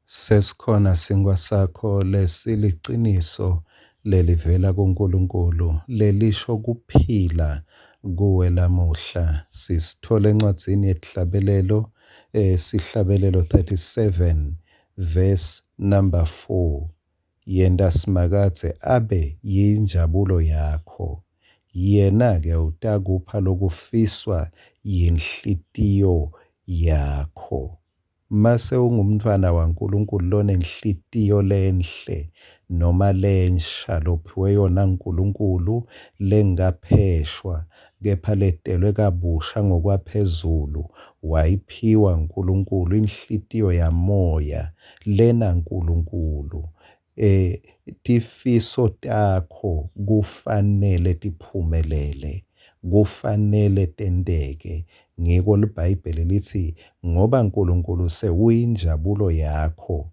Sesikhona sinkwa sakho lesiliciniso lelivela kuNkulunkulu lelisho kuphila kuwe lamuhla. Sisithola encwadzini yesihlabelelo sihlabelelo 37 verse number 4. Yenta simakadze abe yinjabulo yakho. Yena-ke utakupha lokufiswa yinhlitiyo yakho. Mase ungumntfwana waNkulunkulu lonenhlitiyo lenhle noma lensha lophiwe yona uNkulunkulu lengapheshwa kepha letelwe kabusha ngokwaphezulu wayiphiwa uNkulunkulu inhlitiyo yamoya lena uNkulunkulu. Tifiso takho kufanele tiphumelele, kufanele tenteke. Ngiko iBhayibheli lithi ngoba uNkulunkulu sewuyinjabulo yakho,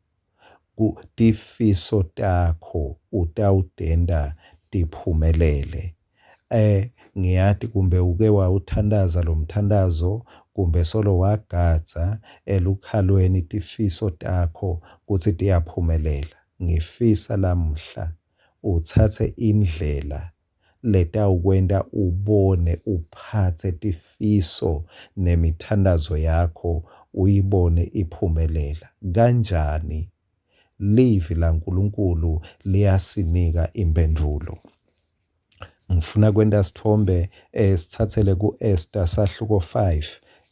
tifiso takho utawudenda tiphumelele. Ngiyati kumbe uke wawuthandaza lo mthandazo kumbe solo wagadza elukhalweni tifiso takho kutsi tiyaphumelela. Ngifisa lamuhla uthathe indlela letawukwenta ubone uphatse tifiso nemithandazo yakho uyibone iphumelela. Kanjani? Livi laNkulunkulu liyasinika impendulo. Ngifuna kwenta sithombe sithathele ku-Esther sahluko 5.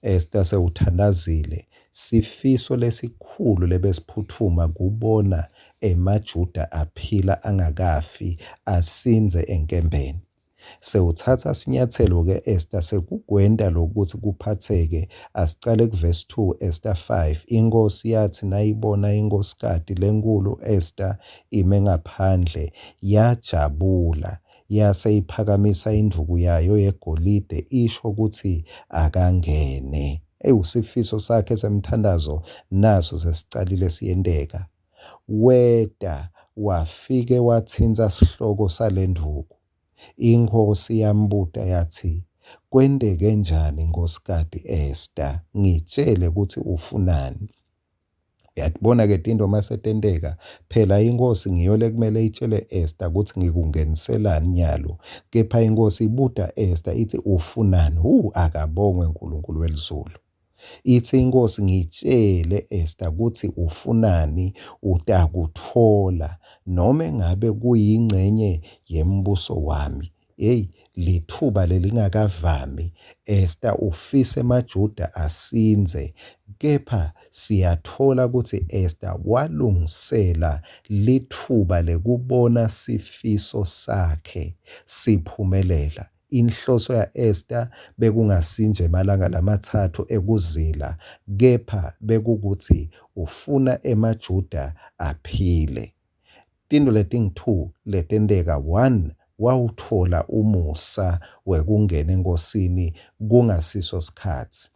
Esther sewuthandazile. Sifiso lesikhulu lebesiphuthuma kubona emaJuda aphila angakafi asinze enkembeni. Sewuthatha sinyathelo-ke Esther sekugwenta lokuthi kuphatheke. Asicale kuverse 2 Esther 5. Inkosi yathi nayibona inkosikazi lenkulu Esther ime ngaphandle yajabula. Yase iphakamisa induku yayo yegolide isho ukuthi akangene. Usifiso sakhe semthandazo naso sesicalile siyenteka. Weda wafike wathinta sihloko salenduku. Inkosi yambuta yathi, kwenteke njani nkosikazi Esther? Ngitshele ukuthi ufunani. Uyatibona-ke tinto masetenteka. Phela inkosi ngiyole kumele itshele Esther ukuthi ngikungeniselani nyalo. Kepha inkosi ibuta Esther ithi ufunani? Akabongwe uNkulunkulu welizulu. Ithi inkosi ngitshele Esther ukuthi ufunani utakuthola noma engabe kuyingcenye yembuso wami. Lithuba lelingakavami. Esther ufise emaJuda asinze. Kepha siyathola ukuthi Esther walungisela lithuba lekubona sifiso sakhe siphumelela. Inhloso ya Esther bekungasinje emalanga lamathathu ekuzila, kepha bekukuthi ufuna emaJuda aphile. Tinto letingu-2 letenteka. 1, wawuthola umusa wekungena enkosini kungasiso sikhatsi.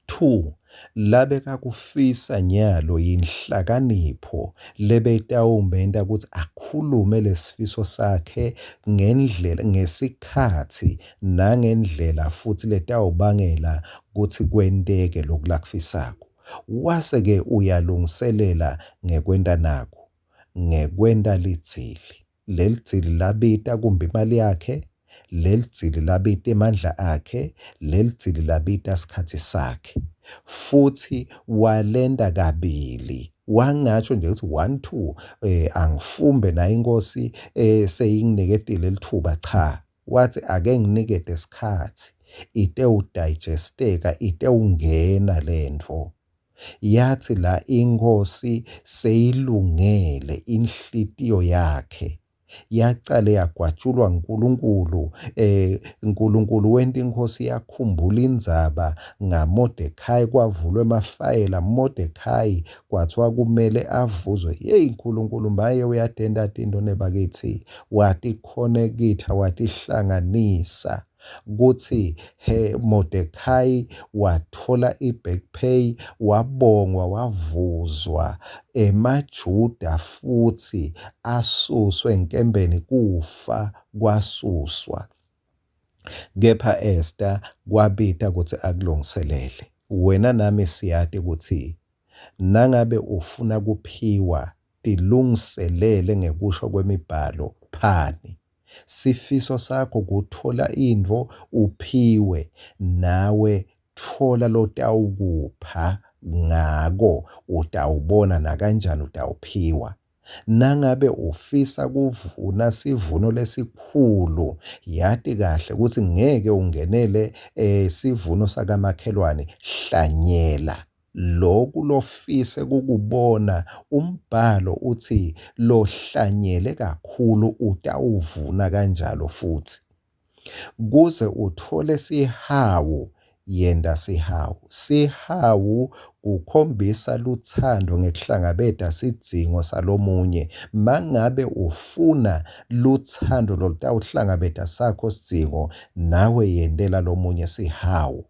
2, labe kakufisa nyalo yinhlakanipho lebetawumbenta ukuthi akhulume lesifiso sakhe ngendlela ngesikhathi nangendlela futhi letawubangela ukuthi kwenteke lokulakufisako. Wase-ke uyalungiselela ngekwenta nakho, ngekwenta lidzili. Leli dzili labita kumbe imali yakhe, leli dzili labita emandla akhe, leli dzili labita sikhatsi sakhe. Futhi walenda kabili. Wangatsho nje ukuthi 1, 2 angifumbe na inkosi seyinginiketile lithuba, cha. Wathi ake nginikete isikhathi ite udigesteka ite ungena lento. Yathi la inkosi seyilungele inhlitiyo yakhe. Yacale yagwatshulwa uNkulunkulu. uNkulunkulu wenta inkosi yakhumbula indzaba ngaModekhayi, kwavulwa emafayela. Modekhayi kwathiwa kumele avuzwe. uNkulunkulu maye uyatenda tinto nebakithi. Watikhonekitha, watihlanganisa. Kuthi Modekhayi wathola i-back pay, wabongwa, wavuzwa emaJuda futhi asuswe enkembeni, kufa kwasuswa. Kepha Esther kwabita ukuthi akulungiselele. Wena nami siyati ukuthi Nangabe ufuna kuphiwa, tilungiselele ngekusho kwemibhalo phani. Sifiso sakho kuthola intfo uphiwe, nawe tfola lotawukupha ngako, utawubona nakanjani utawuphiwa. Nangabe ufisa kuvuna sivuno lesikhulu, yati kahle ukuthi ngeke ungenele sivuno sakamakhelwane, hlanyela. Lokhu lofise kukubona, umbhalo uthi lohlanyele kakhulu utawuvuna kanjalo futhi. Kuze uthole sihawu, yenta sihawu. Sihawu kukhombisa luthando ngekuhlangabeta sidzingo salomunye. Mangabe ufuna luthando lolutawuhlangabeta sakho sidzingo, nawe yentela lomunye sihawu.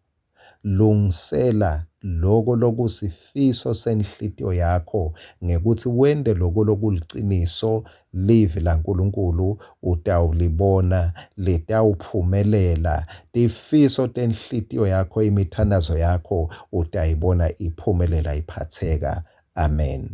Lungisela loko lokusifiso senhlitiyo yakho ngekuthi wente loko lokuliciniso, livi laNkulunkulu utawulibona, litawuphumelela. Tifiso tenhlitiyo yakho, imithandazo yakho utayibona iphumelela iphatheka. Amen.